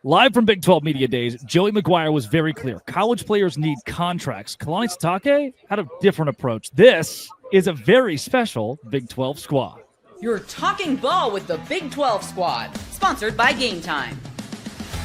Live from Big 12 Media Days, Joey Maguire was very clear. College players need contracts. Kalani Sitake had a different approach. This is a very special Big 12 squad. You're talking ball with the Big 12 squad, sponsored by Game Time.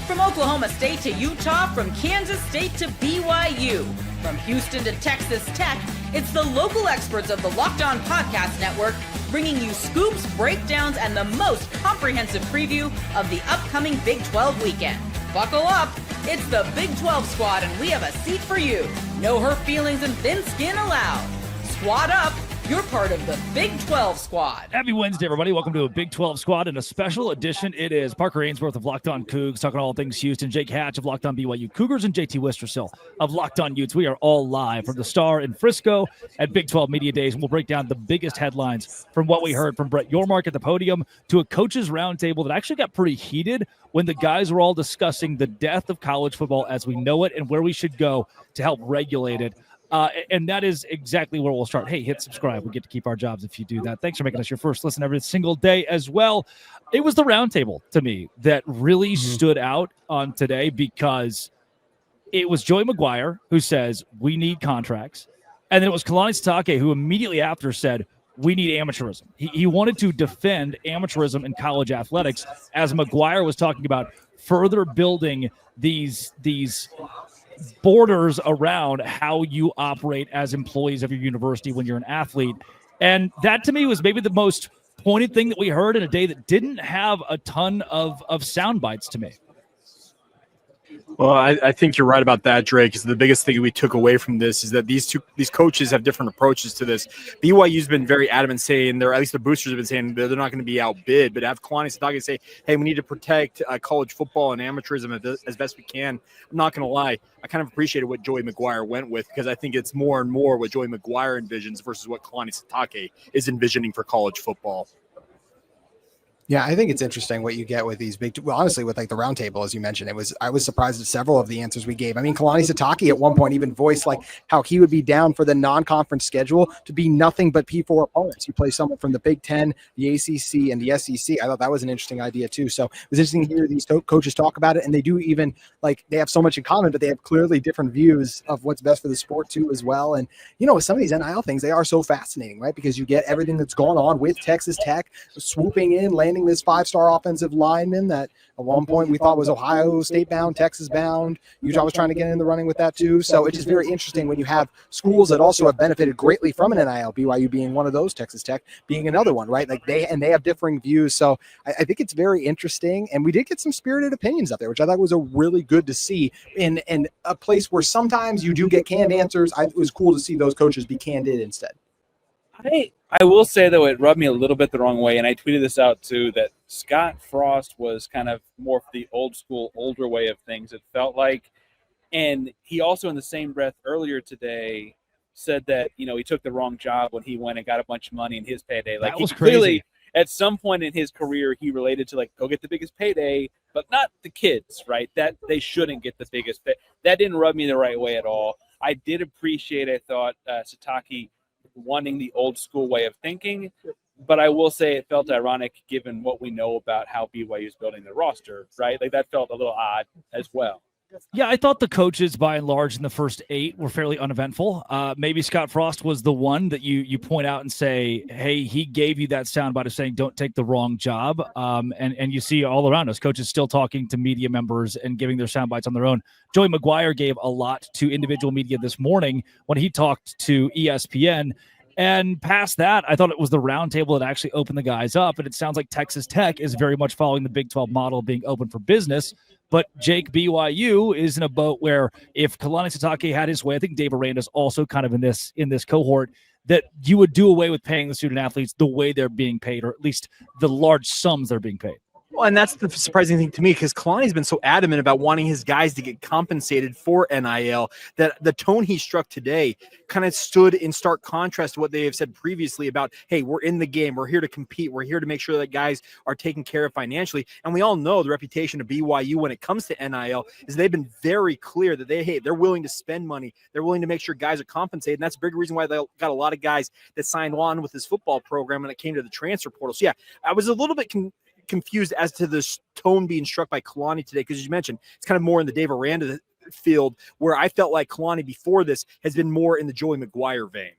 From Oklahoma State to Utah, from Kansas State to BYU, from Houston to Texas Tech, it's the local experts of the Locked On Podcast Network bringing you scoops, breakdowns, and the most comprehensive preview of the upcoming Big 12 weekend. Buckle up, it's the Big 12 squad and we have a seat for you. No hurt feelings and thin skin allowed. Squad up, you're part of the Big 12 squad. Happy Wednesday, everybody. Welcome to a Big 12 squad and a special edition. It is Parker Ainsworth of Locked On Cougs, talking all things Houston, Jake Hatch of Locked On BYU Cougars, and JT Worcestershill of Locked On Utes. We are all live from the Star in Frisco at Big 12 Media Days, and we'll break down the biggest headlines from what we heard from Brett Yormark at the podium to a coaches roundtable that actually got pretty heated when the guys were all discussing the death of college football as we know it and where we should go to help regulate it. And that is exactly where we'll start. Hey, hit subscribe. We get to keep our jobs if you do that. Thanks for making us your first listen every single day as well. It was the roundtable to me that really stood out on today because it was Joey Maguire who says we need contracts. And then it was Kalani Sitake who immediately after said we need amateurism. He wanted to defend amateurism in college athletics as Maguire was talking about further building these borders around how you operate as employees of your university when you're an athlete. And that to me was maybe the most pointed thing that we heard in a day that didn't have a ton of sound bites to me. Well, I think you're right about that, Drake. Because the biggest thing we took away from this is that these coaches have different approaches to this. BYU's been very adamant saying, at least the boosters have been saying they're not going to be outbid. But have Kalani Sitake say, hey, we need to protect college football and amateurism as best we can. I'm not going to lie. I kind of appreciated what Joey Maguire went with because I think it's more and more what Joey Maguire envisions versus what Kalani Sitake is envisioning for college football. Yeah, I think it's interesting what you get with these honestly, with like the roundtable, as you mentioned, I was surprised at several of the answers we gave. I mean, Kalani Sitake at one point even voiced like how he would be down for the non-conference schedule to be nothing but P4 opponents. You play someone from the Big Ten, the ACC, and the SEC. I thought that was an interesting idea too. So it was interesting to hear these coaches talk about it, and they do even like they have so much in common, but they have clearly different views of what's best for the sport too as well. And you know, with some of these NIL things, they are so fascinating, right? Because you get everything that's going on with Texas Tech swooping in, landing this 5-star offensive lineman that at one point we thought was Ohio State bound, Texas bound. Utah was trying to get in the running with that too. So it's just very interesting when you have schools that also have benefited greatly from an NIL, BYU being one of those, Texas Tech being another one, right? Like they have differing views. So I think it's very interesting. And we did get some spirited opinions out there, which I thought was a really good to see in a place where sometimes you do get canned answers. It was cool to see those coaches be candid instead. I will say, though, it rubbed me a little bit the wrong way, and I tweeted this out, too, that Scott Frost was kind of more for the old school, older way of things, it felt like. And he also, in the same breath earlier today, said that, you know, he took the wrong job when he went and got a bunch of money in his payday. Like, that was clearly, crazy. At some point in his career, he related to, like, go get the biggest payday, but not the kids, right? That they shouldn't get the biggest pay. That didn't rub me the right way at all. I did appreciate, I thought, Sitake wanting the old school way of thinking, but I will say it felt ironic given what we know about how BYU is building their roster, right? Like that felt a little odd as well. Yeah, I thought the coaches, by and large, in the first 8 were fairly uneventful. Maybe Scott Frost was the one that you point out and say, hey, he gave you that soundbite of saying, don't take the wrong job. And you see all around us, coaches still talking to media members and giving their soundbites on their own. Joey Maguire gave a lot to individual media this morning when he talked to ESPN. And past that, I thought it was the roundtable that actually opened the guys up. And it sounds like Texas Tech is very much following the Big 12 model of being open for business. But Jake, BYU is in a boat where if Kalani Sitake had his way, I think Dave Aranda's also kind of in this cohort, that you would do away with paying the student athletes the way they're being paid, or at least the large sums they're being paid. Well, and that's the surprising thing to me because Kalani's been so adamant about wanting his guys to get compensated for NIL that the tone he struck today kind of stood in stark contrast to what they have said previously about, hey, we're in the game. We're here to compete. We're here to make sure that guys are taken care of financially. And we all know the reputation of BYU when it comes to NIL is they've been very clear that they're willing to spend money. They're willing to make sure guys are compensated. And that's a big reason why they got a lot of guys that signed on with this football program when it came to the transfer portal. So, yeah, I was a little bit confused as to the tone being struck by Kalani today, because as you mentioned, it's kind of more in the Dave Aranda field, where I felt like Kalani before this has been more in the Joey Maguire vein.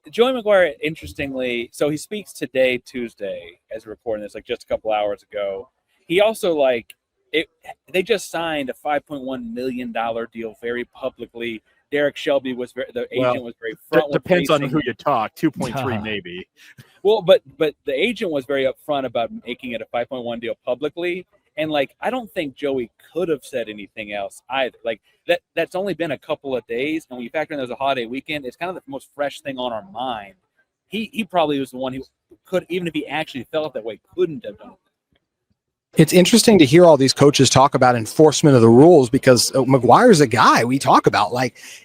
Joey Maguire, interestingly, so he speaks today, Tuesday, as we're recording this, like just a couple hours ago. He also they just signed a $5.1 million deal very publicly. Derek Shelby the agent was very front. Depends on who you talk. 2.3 maybe. Well, but the agent was very upfront about making it a 5.1 deal publicly. And I don't think Joey could have said anything else either. That's only been a couple of days, and when you factor in there's a holiday weekend, it's kind of the most fresh thing on our mind. He probably was the one who could, even if he actually felt that way, couldn't have done it. It's interesting to hear all these coaches talk about enforcement of the rules, because McGuire's a guy we talk about.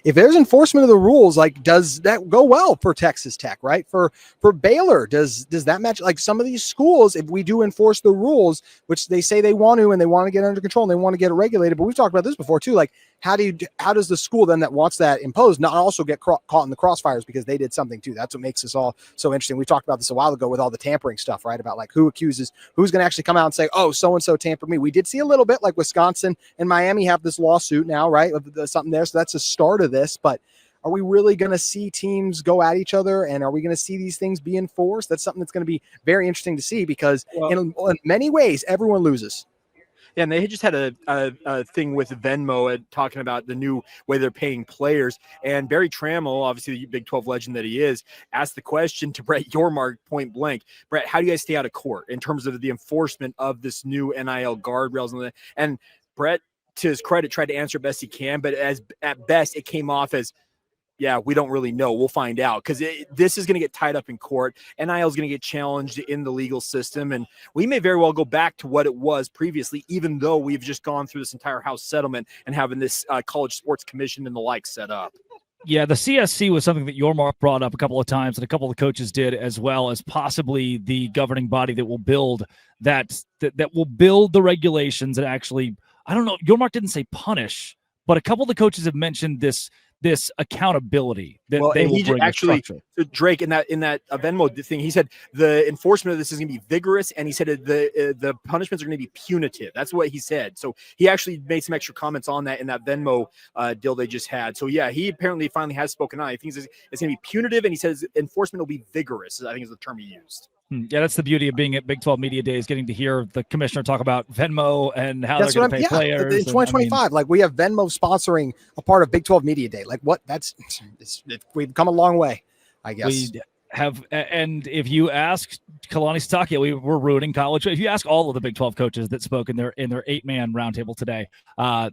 If there's enforcement of the rules, does that go well for Texas Tech, right? For Baylor, does that match? Some of these schools, if we do enforce the rules, which they say they want to, and they want to get under control and they want to get it regulated, but we've talked about this before too. How does the school then that wants that imposed not also get caught in the crossfires because they did something too? That's what makes this all so interesting. We talked about this a while ago with all the tampering stuff, right? About who's going to actually come out and say, oh, so-and-so tampered me. We did see a little bit Wisconsin and Miami have this lawsuit now, right? Something there. So that's the start of this, but are we really going to see teams go at each other, and are we going to see these things be enforced? That's something that's going to be very interesting to see, because in many ways, everyone loses. Yeah, and they just had a thing with Venmo talking about the new way they're paying players. And Barry Trammell, obviously the Big 12 legend that he is, asked the question to Brett Yormark point blank. Brett, how do you guys stay out of court in terms of the enforcement of this new NIL guardrails? And Brett, to his credit, tried to answer best he can, but at best it came off as, yeah, we don't really know. We'll find out, because this is going to get tied up in court. NIL is going to get challenged in the legal system, and we may very well go back to what it was previously, even though we've just gone through this entire House settlement and having this college sports commission and the like set up. Yeah, the CSC was something that Yormark brought up a couple of times, and a couple of coaches did, as well as possibly the governing body that will build that will build the regulations and actually, I don't know, Yormark didn't say punish, but a couple of the coaches have mentioned this accountability that they will bring actually, structure. So Drake, in that Venmo thing, he said the enforcement of this is going to be vigorous, and he said the punishments are going to be punitive. That's what he said. So he actually made some extra comments on that in that Venmo deal they just had. So yeah, he apparently finally has spoken out. He thinks it's going to be punitive, and he says enforcement will be vigorous, I think is the term he used. Yeah, that's the beauty of being at Big 12 Media Days, getting to hear the commissioner talk about Venmo and how they're going to pay players. In 2025, we have Venmo sponsoring a part of Big 12 Media Day. We've come a long way, I guess. We have, and if you ask Kalani Sitake, we're ruining college. If you ask all of the Big 12 coaches that spoke in their 8-man roundtable today,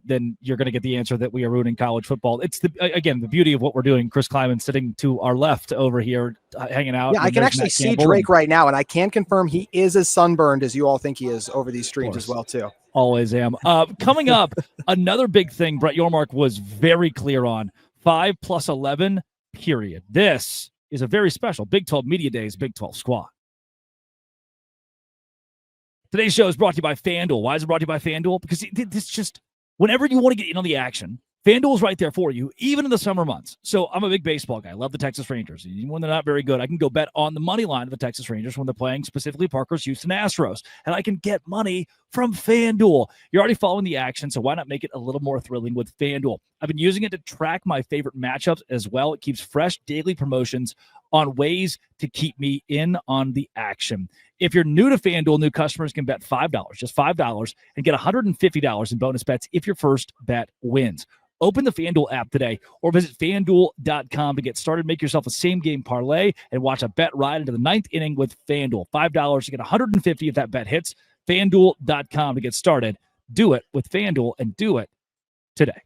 then you're going to get the answer that we are ruining college football. It's the beauty of what we're doing. Chris Kleiman sitting to our left over here, hanging out. Yeah, I can actually see Drake right now, and I can confirm he is as sunburned as you all think he is over these streams as well, too. Always am. Coming up, another big thing Brett Yormark was very clear on: 5 + 11, period. This is a very special Big 12 Media Days Big 12 squad. Today's show is brought to you by FanDuel. Why is it brought to you by FanDuel? Because this just, whenever you want to get in on the action, FanDuel is right there for you, even in the summer months. So I'm a big baseball guy. I love the Texas Rangers. Even when they're not very good, I can go bet on the money line of the Texas Rangers when they're playing, specifically Parker's Houston Astros. And I can get money from FanDuel. You're already following the action, so why not make it a little more thrilling with FanDuel? I've been using it to track my favorite matchups as well. It keeps fresh daily promotions on ways to keep me in on the action. If you're new to FanDuel, new customers can bet $5, just $5, and get $150 in bonus bets if your first bet wins. Open the FanDuel app today or visit FanDuel.com to get started. Make yourself a same-game parlay and watch a bet ride into the 9th inning with FanDuel. $5 to get $150 if that bet hits. FanDuel.com to get started. Do it with FanDuel and do it today.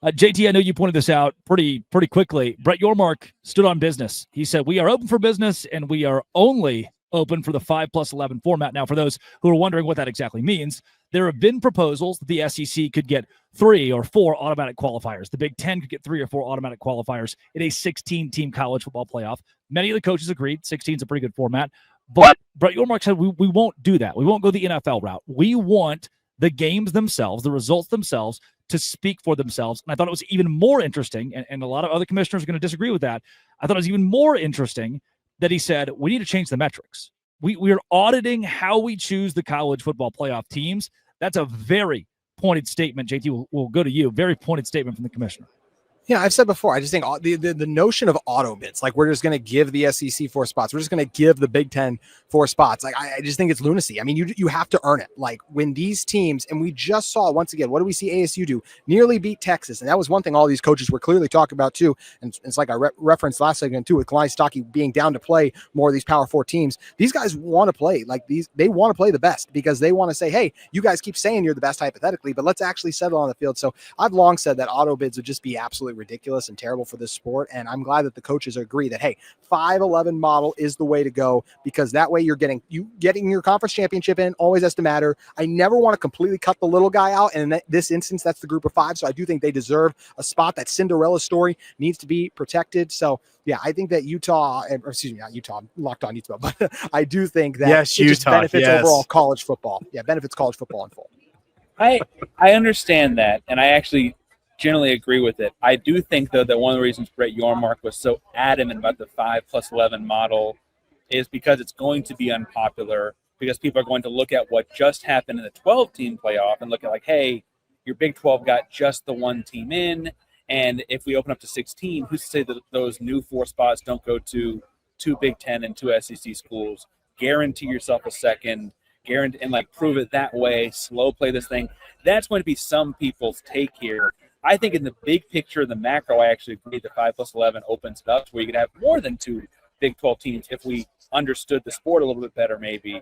JT, I know you pointed this out pretty quickly. Brett Yormark stood on business. He said, we are open for business, and we are only open for the 5 + 11 format. Now, for those who are wondering what that exactly means, there have been proposals that the SEC could get 3 or 4 automatic qualifiers. The Big Ten could get 3 or 4 automatic qualifiers in a 16-team college football playoff. Many of the coaches agreed 16 is a pretty good format. But Brett Yormark said, we won't do that. We won't go the NFL route. We want the games themselves, the results themselves, to speak for themselves. And I thought it was even more interesting, and a lot of other commissioners are going to disagree with that. I thought it was even more interesting that he said, we need to change the metrics. We are auditing how we choose the college football playoff teams. That's a very pointed statement. JT, will go to you. Very pointed statement from the commissioner. Yeah, I've said before, I just think the notion of auto bids, like we're just going to give the SEC 4 spots. We're just going to give the Big Ten 4 spots. Like, I just think it's lunacy. I mean, you have to earn it. Like when these teams, and we just saw once again, what do we see ASU do? Nearly beat Texas. And that was one thing all these coaches were clearly talking about too. And it's like I referenced last segment too, with Kalani Sitake being down to play more of these Power 4 teams. These guys want to play like they want to play the best because they want to say, hey, you guys keep saying you're the best hypothetically, but let's actually settle on the field. So I've long said that auto bids would just be absolutely ridiculous and terrible for this sport. And I'm glad that the coaches agree that, hey, 5-11 model is the way to go, because that way you're getting your conference championship in always has to matter. I never want to completely cut the little guy out. And in this instance, that's the group of 5. So I do think they deserve a spot. That Cinderella story needs to be protected. So yeah, I think that Locked On Utah, but I do think that yes, it just Utah, benefits overall college football. Yeah, benefits college football in full. I understand that, and I actually generally agree with it. I do think, though, that one of the reasons Brett Yormark was so adamant about the 5+11 model is because it's going to be unpopular, because people are going to look at what just happened in the 12-team playoff and look at like, hey, your Big 12 got just the 1 team in, and if we open up to 16, who's to say that those new 4 spots don't go to 2 Big 10 and 2 SEC schools? Guarantee yourself a second, guarantee, and like prove it that way, slow play this thing. That's going to be some people's take here. I think in the big picture, the macro, I actually agree the 5+11 opens it up to where you could have more than 2 Big 12 teams if we understood the sport a little bit better, maybe.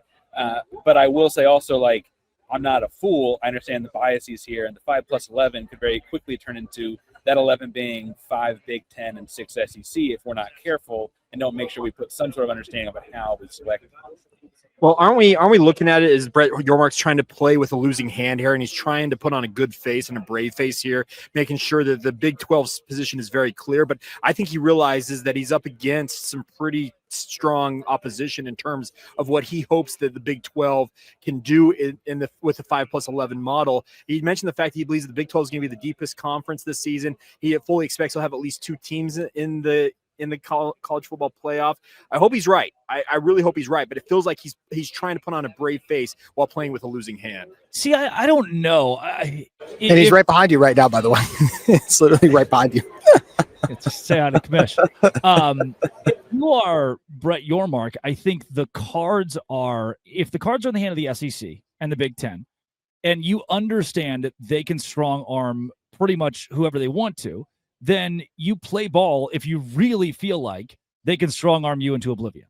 But I will say also, like, I'm not a fool. I understand the biases here, and the 5+11 could very quickly turn into that 11 being 5 Big 10 and 6 SEC if we're not careful and don't make sure we put some sort of understanding about how we select. Well, aren't we looking at it as Brett Yormark's trying to play with a losing hand here, and he's trying to put on a good face and a brave face here, making sure that the Big 12's position is very clear. But I think he realizes that he's up against some pretty strong opposition in terms of what he hopes that the Big 12 can do with the 5+11 model. He mentioned the fact that he believes the Big 12 is going to be the deepest conference this season. He fully expects he'll have at least 2 teams in the college football playoff. I hope he's right. I really hope he's right, but it feels like he's trying to put on a brave face while playing with a losing hand. See, I don't know. And he's right behind you right now, by the way. It's literally right behind you. Just say out of commission. If you are Brett Yormark, I think if the cards are in the hand of the SEC and the Big Ten, and you understand that they can strong arm pretty much whoever they want to, then you play ball if you really feel like they can strong arm you into oblivion.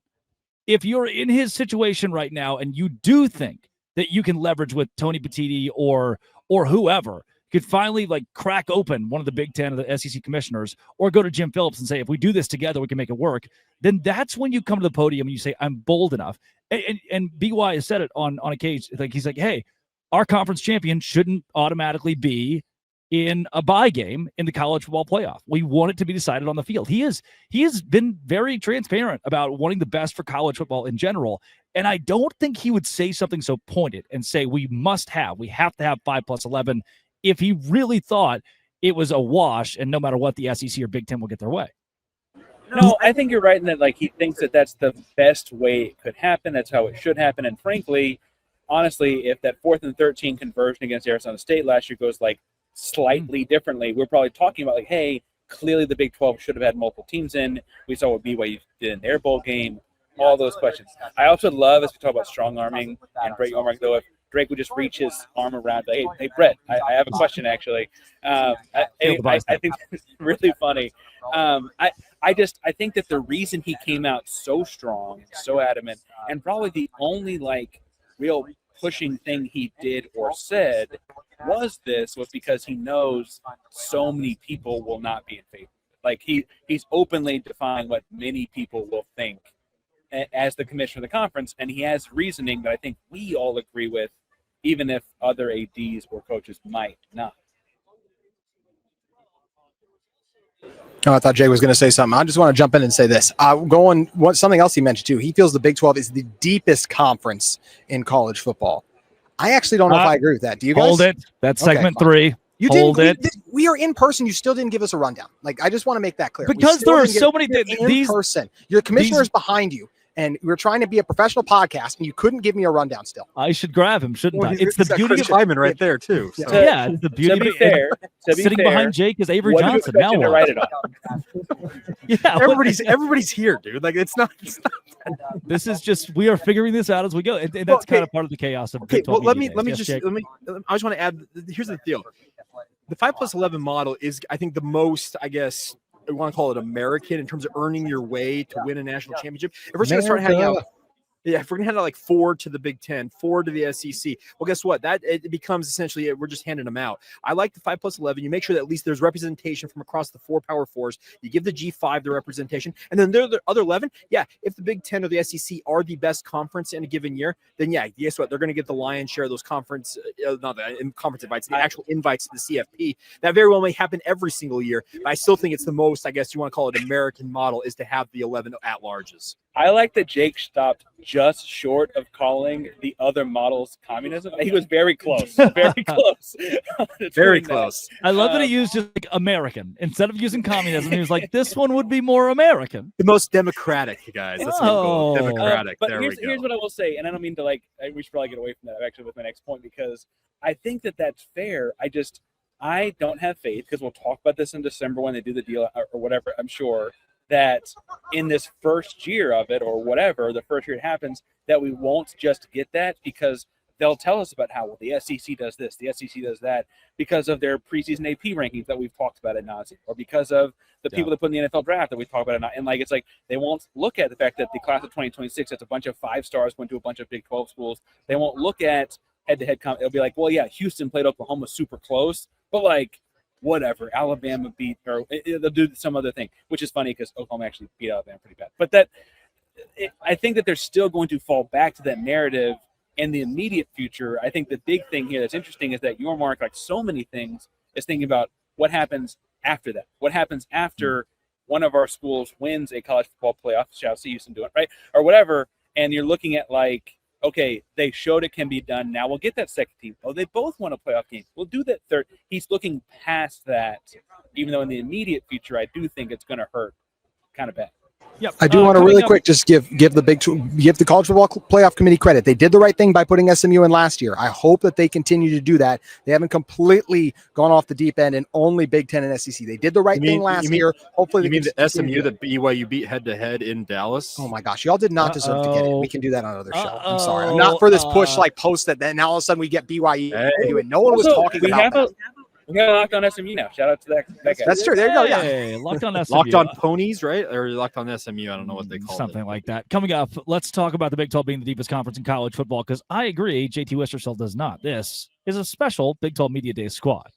If you're in his situation right now and you do think that you can leverage with Tony Petitti or whoever could finally like crack open one of the Big Ten or the SEC commissioners, or go to Jim Phillips and say, if we do this together, we can make it work, then that's when you come to the podium and you say, I'm bold enough. And BY has said it on occasion. Like, he's like, hey, our conference champion shouldn't automatically be in a bye game in the college football playoff. We want it to be decided on the field. He has been very transparent about wanting the best for college football in general. And I don't think he would say something so pointed and say, we have to have 5+11 if he really thought it was a wash and no matter what, the SEC or Big Ten will get their way. No, I think you're right in that, like, he thinks that that's the best way it could happen. That's how it should happen. And frankly, honestly, if that 4th and 13 conversion against Arizona State last year goes like slightly differently, we're probably talking about like, hey, clearly the Big 12 should have had multiple teams in. We saw what BYU did in their bowl game, all those questions. I also love, as we talk about strong arming and Brett Yormark, though, if Drake would just reach his arm around, like, hey Brett, I have a question actually. I think it's really funny. I think that the reason he came out so strong, so adamant, and probably the only like real pushing thing he did or said was because he knows so many people will not be in favor. Like he's openly defying what many people will think as the commissioner of the conference, and he has reasoning that I think we all agree with, even if other ADs or coaches might not. Oh, I thought Jay was going to say something. I just want to jump in and say this. Something else he mentioned too. He feels the Big 12 is the deepest conference in college football. I actually don't know if I agree with that. Do you guys? Hold it. That's segment 3. You Hold didn't. it. We are in person. You still didn't give us a rundown. Like, I just want to make that clear. Because there are so many in person. Your commissioner's behind you, and we're trying to be a professional podcast, and you couldn't give me a rundown still. I should grab him, shouldn't I? It's the got beauty Chris of Hyman right there too. So. yeah, it's the beauty To be of fair, sitting behind Jake is Avery what do you Johnson. expect Now him to what? write it on? Yeah, Everybody's here, dude. Like it's not. this is just we are figuring this out as we go, and that's kind of part of the chaos of. Okay, Big 12 well, Media Days. Yes, Jake? I just want to add. Here's the deal: the 5+11 model is, I think, the most, I guess, I want to call it American in terms of earning your way to win a national championship. If we're going to start handing out. Yeah, if we're gonna hand out like 4 to the Big Ten, 4 to the SEC, well, guess what? That it becomes essentially we're just handing them out. I like the 5+11. You make sure that at least there's representation from across the 4 Power Fours. You give the G5 the representation, and then the other 11. Yeah, if the Big Ten or the SEC are the best conference in a given year, then yeah, guess what? They're going to get the lion's share of those conference invites, the actual invites to the CFP. That very well may happen every single year. But I still think it's the most, I guess you want to call it, American model is to have the 11 at-larges. I like that Jake stopped just short of calling the other models communism. He was very close. Very close. Very close. I love that he used just like American instead of using communism. He was like, "This one would be more American." The most democratic, guys. That's what we'll go with. Democratic. But there we go. here's what I will say, and I don't mean to we should probably get away from that actually with my next point, because I think that that's fair. I don't have faith, because we'll talk about this in December when they do the deal or whatever, I'm sure, that in this first year of it or whatever, the first year it happens, that we won't just get that, because they'll tell us about how, well, the SEC does this, the SEC does that, because of their preseason AP rankings that we've talked about ad nauseam, or because of the people that put in the NFL draft that we talk about. And like, it's like they won't look at the fact that the class of 2026, that's a bunch of 5 stars going to a bunch of Big 12 schools. They won't look at head-to-head. It'll be like, well, yeah, Houston played Oklahoma super close, but like, whatever, Alabama beat, or they'll do some other thing, which is funny because Oklahoma actually beat Alabama pretty bad. But I think that they're still going to fall back to that narrative in the immediate future. I think the big thing here that's interesting is that Yormark, like so many things, is thinking about what happens after that. What happens after one of our schools wins a college football playoff, shall see Houston do it, right? Or whatever, and you're looking at like, okay, they showed it can be done. Now we'll get that second team. Oh, they both won a playoff game. We'll do that third. He's looking past that, even though in the immediate future, I do think it's going to hurt kind of bad. Yep. I do want to really quick just give the College Football Playoff Committee credit. They did the right thing by putting SMU in last year. I hope that they continue to do that. They haven't completely gone off the deep end and only Big Ten and SEC. They did the right thing last year. Hopefully, you mean the SMU that BYU beat head-to-head in Dallas? Oh my gosh, y'all did not deserve to get it. We can do that on another show. I'm sorry. I'm not for this push like post that. Then now all of a sudden we get BYU. Hey. No one was talking about that. We got Locked On SMU now. Shout out to that guy. That's true. There you go. Yeah. Hey, Locked On SMU. Locked On Ponies, right? Or Locked On SMU. I don't know what they call it. Something like that. Coming up, let's talk about the Big 12 being the deepest conference in college football, because I agree, JT Worcestershill does not. This is a special Big 12 Media Day squad.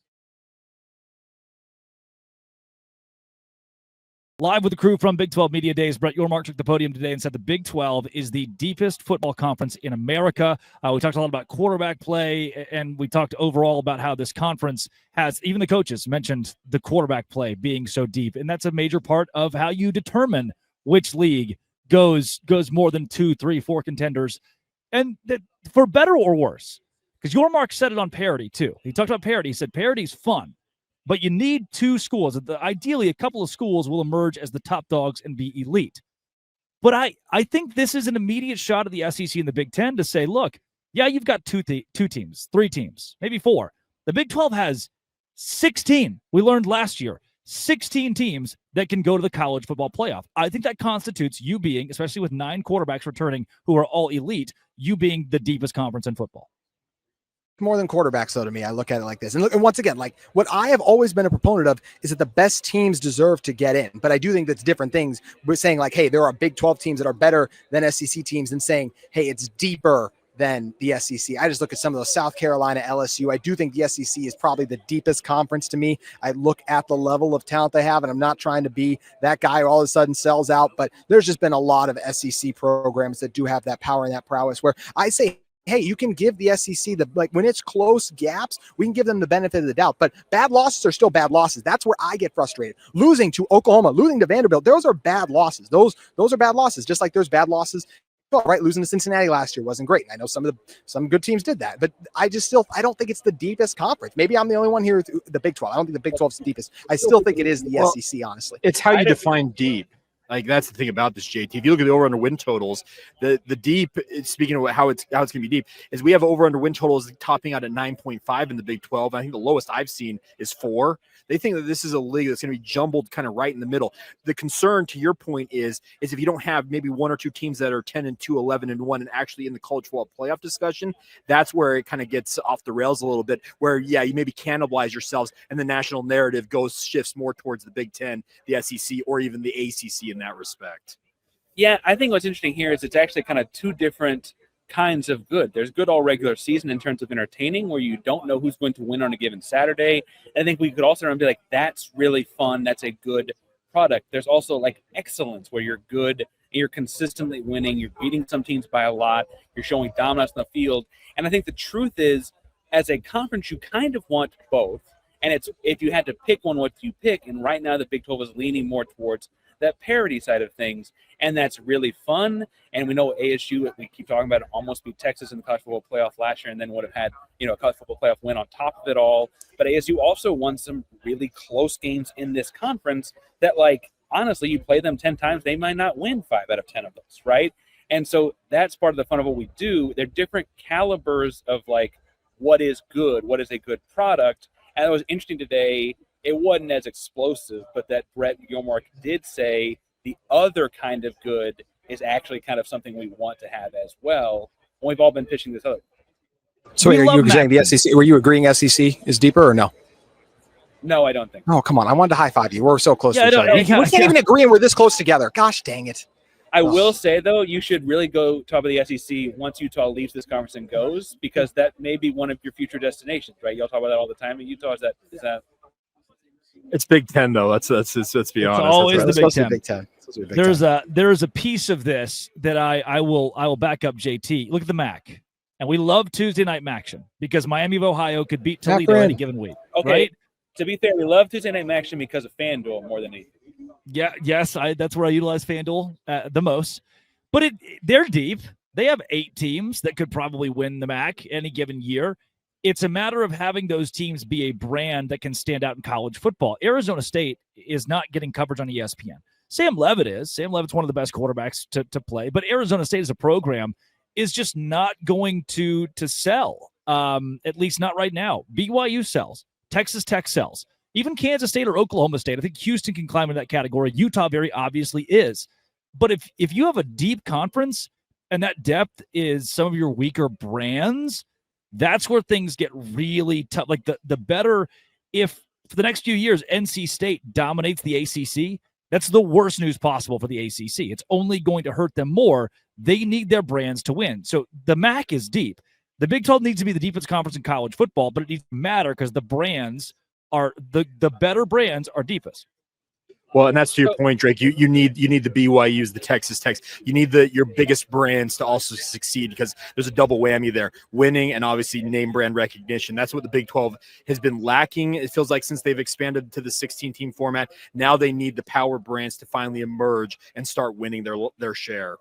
Live with the crew from Big 12 Media Days, Brett Yormark took the podium today and said the Big 12 is the deepest football conference in America. We talked a lot about quarterback play, and we talked overall about how this conference has, even the coaches mentioned the quarterback play being so deep, and that's a major part of how you determine which league goes more than 2, 3, 4 contenders, and that, for better or worse, because Yormark said it on parity too. He talked about parity. He said parity's fun, but you need 2 schools. Ideally, a couple of schools will emerge as the top dogs and be elite. But I think this is an immediate shot at the SEC and the Big Ten to say, look, yeah, you've got 2 teams, 3 teams, maybe 4. The Big 12 has 16. We learned last year, 16 teams that can go to the college football playoff. I think that constitutes you being, especially with 9 quarterbacks returning who are all elite, you being the deepest conference in football. More than quarterbacks, though, to me. I look at it like this. And look, and once again, like what I have always been a proponent of is that the best teams deserve to get in. But I do think that's different things. We're saying like, hey, there are Big 12 teams that are better than SEC teams, and saying, hey, it's deeper than the SEC. I just look at some of those South Carolina, LSU. I do think the SEC is probably the deepest conference to me. I look at the level of talent they have, and I'm not trying to be that guy who all of a sudden sells out, but there's just been a lot of SEC programs that do have that power and that prowess where I say, hey, you can give the SEC when it's close gaps, we can give them the benefit of the doubt. But bad losses are still bad losses. That's where I get frustrated. Losing to Oklahoma, losing to Vanderbilt, those are bad losses. Those are bad losses. Just like there's bad losses Pac-12, right? Losing to Cincinnati last year wasn't great. And I know some good teams did that, but I don't think it's the deepest conference. Maybe I'm the only one here with the Big 12. I don't think the Big 12 is the deepest. I still think it is the SEC, honestly. It's how you define deep. Like, that's the thing about this, JT. If you look at the over-under win totals, the deep, speaking of how it's going to be deep, is we have over-under win totals topping out at 9.5 in the Big 12. I think the lowest I've seen is 4. They think that this is a league that's going to be jumbled kind of right in the middle. The concern, to your point, is if you don't have maybe one or two teams that are 10-2, 11-1, and actually in the college football playoff discussion, that's where it kind of gets off the rails a little bit, where, yeah, you maybe cannibalize yourselves, and the national narrative shifts more towards the Big 10, the SEC, or even the ACC in that respect. Yeah, I think what's interesting here is it's actually kind of two different kinds of good. There's good all regular season in terms of entertaining, where you don't know who's going to win on a given Saturday. And I think we could also be like, that's really fun. That's a good product. There's also like excellence, where you're good and you're consistently winning. You're beating some teams by a lot. You're showing dominance in the field. And I think the truth is, as a conference, you kind of want both. And it's, if you had to pick one, what do you pick? And right now the Big 12 is leaning more towards that parity side of things, and that's really fun. And we know ASU, we keep talking about it, almost beat Texas in the college football playoff last year, and then would have had, a college football playoff win on top of it all. But ASU also won some really close games in this conference that, like, honestly, you play them 10 times, they might not win 5 out of 10 of those, right? And so that's part of the fun of what we do. They're different calibers of, like, what is good, what is a good product. And it was interesting today, it wasn't as explosive, but that Brett Yormark did say the other kind of good is actually kind of something we want to have as well. And we've all been pitching this other. So are you saying the SEC? Were you agreeing SEC is deeper or no? No, I don't think. Oh, come on. I wanted to high five you. We're so close to each other. We can't even agree, and we're this close together. Gosh dang it. I will say, though, you should really go top of the SEC once Utah leaves this conference and goes, because that may be one of your future destinations, right? Y'all talk about that all the time. And Utah, is that It's Big 10, though. Let's be honest. It's always the Big 10. There's a piece of this that I will back up, JT. Look at the MAC, and we love Tuesday night action because Miami of Ohio could beat Toledo any given week. Okay. Right? To be fair, we love Tuesday night action because of FanDuel more than anything. Yeah, yes, that's where I utilize FanDuel the most. But they're deep. They have 8 teams that could probably win the MAC any given year. It's a matter of having those teams be a brand that can stand out in college football. Arizona State is not getting coverage on ESPN. Sam Leavitt is. Sam Leavitt's one of the best quarterbacks to play. But Arizona State as a program is just not going to sell, at least not right now. BYU sells. Texas Tech sells. Even Kansas State or Oklahoma State. I think Houston can climb into that category. Utah very obviously is. But if you have a deep conference and that depth is some of your weaker brands, that's where things get really tough. Like the better, if for the next few years NC State dominates the ACC, that's the worst news possible for the ACC. It's only going to hurt them more. They need their brands to win. So the MAC is deep. The Big 12 needs to be the deepest conference in college football, but it needs to matter because the brands are the better brands are deepest. Well, and that's to your point, Drake. You need the BYUs, the Texas Techs. You need your biggest brands to also succeed because there's a double whammy there: winning and obviously name brand recognition. That's what the Big 12 has been lacking. It feels like since they've expanded to the 16-team format, now they need the power brands to finally emerge and start winning their share.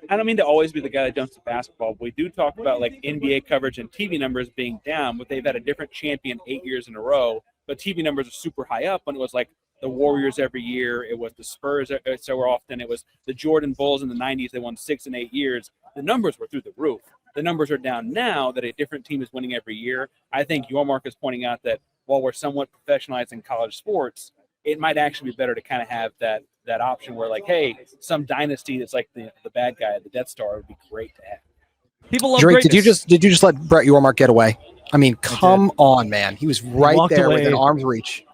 I don't mean to always be the guy that jumps to basketball, but we do talk about like NBA coverage and TV numbers being down, but they've had a different champion 8 years in a row. But TV numbers are super high up when it was like the Warriors every year. It was the Spurs so often. It was the Jordan Bulls in the 90s. They won 6 and 8 years. The numbers were through the roof. The numbers are down now that a different team is winning every year. I think Yormark is pointing out that while we're somewhat professionalizing college sports, it might actually be better to kind of have that option where, like, hey, some dynasty that's like the bad guy, the Death Star, would be great to have. People love Drake, greatness. did you just let Brett Yormark get away? I mean, come on, man. He was right there away, within arm's reach.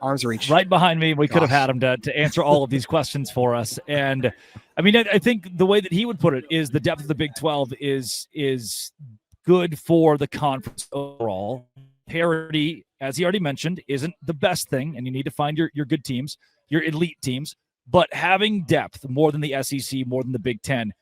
Right behind me. We could have had him to answer all of these questions for us. And I mean, I think the way that he would put it is the depth of the Big 12 is good for the conference overall. Parity, as he already mentioned, isn't the best thing, and you need to find your good teams, your elite teams. But having depth more than the SEC, more than the Big 10,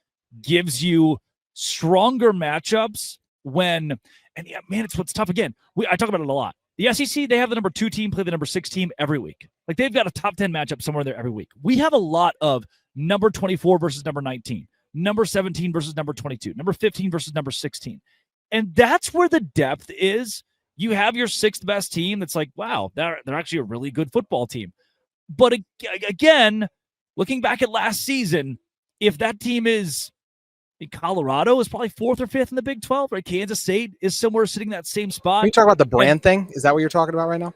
gives you stronger matchups when, and yeah, man, it's what's tough again. I talk about it a lot. The SEC, they have the number 2 team play the number 6 team every week. Like they've got a top 10 matchup somewhere there every week. We have a lot of number 24 versus number 19, number 17 versus number 22, number 15 versus number 16. And that's where the depth is. You have your sixth best team that's like, wow, they're actually a really good football team. But again, looking back at last season, if that team is Colorado is probably fourth or fifth in the Big 12, right? Kansas State is somewhere sitting in that same spot. Are you talking about the brand thing? Is that what you're talking about right now?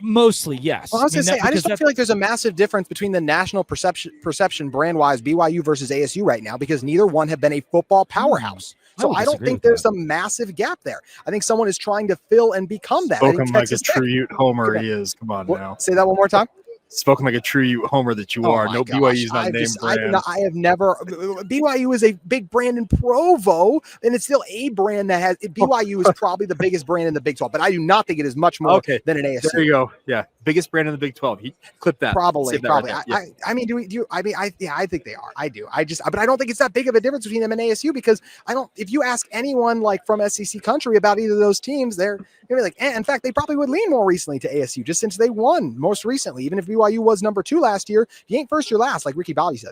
Mostly, yes. Well, I was going to say, I just don't feel like there's a massive difference between the national perception brand-wise BYU versus ASU right now, because neither one have been a football powerhouse. So I don't think there's a massive gap there. I think someone is trying to fill and become that. Spoken like a true Ute homer he is. Come on now. Say that one more time. Spoken like a true Ute homer that you are. No, BYU's not named brand. I have never. BYU is a big brand in Provo, and it's still a brand that has. BYU is probably the biggest brand in the Big 12, but I do not think it is much more than an ASU. There you go. Yeah, biggest brand in the Big 12. Clip that. Probably. Right I mean, I think they are. I do. But I don't think it's that big of a difference between them and ASU, because I don't. If you ask anyone like from SEC country about either of those teams, they're gonna be like. In fact, they probably would lean more recently to ASU, just since they won most recently. Even if BYU was number 2 last year, you ain't first, you're last, like Ricky Bobby said.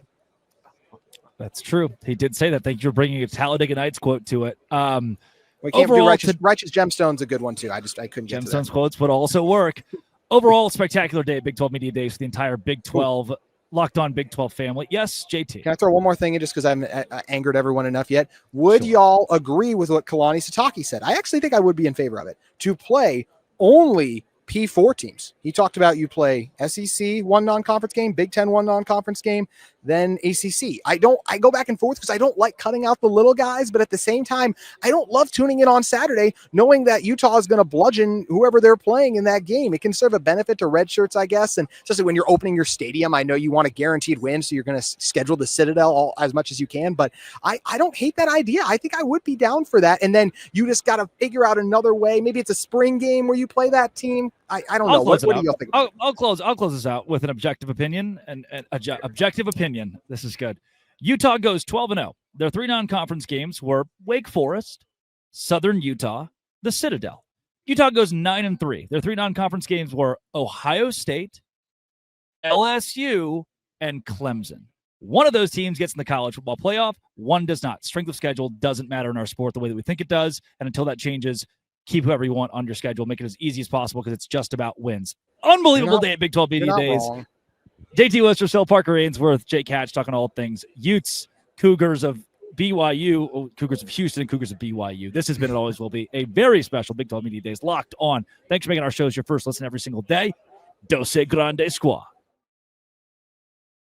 That's true. He did say that. Thank you for bringing a Talladega Nights quote to it. We can't do righteous Gemstone's a good one too. I couldn't get Gemstone's quotes would also work. Overall, spectacular day at Big 12 Media Days for the entire Big 12 Locked On Big 12 family. Yes, JT. Can I throw one more thing in, just because I haven't angered everyone enough yet? Would y'all agree with what Kalani Sitake said? I actually think I would be in favor of it, to play only P4 teams. He talked about you play SEC one non-conference game, Big 10 one non-conference game, then ACC. I go back and forth because I don't like cutting out the little guys, but at the same time, I don't love tuning in on Saturday knowing that Utah is going to bludgeon whoever they're playing in that game. It can serve a benefit to red shirts, I guess, and especially when you're opening your stadium. I know you want a guaranteed win, so you're going to schedule the Citadel as much as you can, but I don't hate that idea. I think I would be down for that, and then you just got to figure out another way. Maybe it's a spring game where you play that team. I don't know. What do you think? I'll close this out with an objective opinion. Objective opinion. This is good. Utah goes 12-0. Their 3 non-conference games were Wake Forest, Southern Utah, the Citadel. Utah goes 9-3. Their 3 non-conference games were Ohio State, LSU, and Clemson. One of those teams gets in the college football playoff. One does not. Strength of schedule doesn't matter in our sport the way that we think it does. And until that changes, keep whoever you want on your schedule. Make it as easy as possible, because it's just about wins. Unbelievable day at Big 12 Media Days. Wrong. JT Worcestershill, Parker Ainsworth, Jake Hatch talking all things Utes, Cougars of BYU, Cougars of Houston, and Cougars of BYU. This has been and always will be a very special Big 12 Media Days Locked On. Thanks for making our shows your first listen every single day. Dose Grande Squad.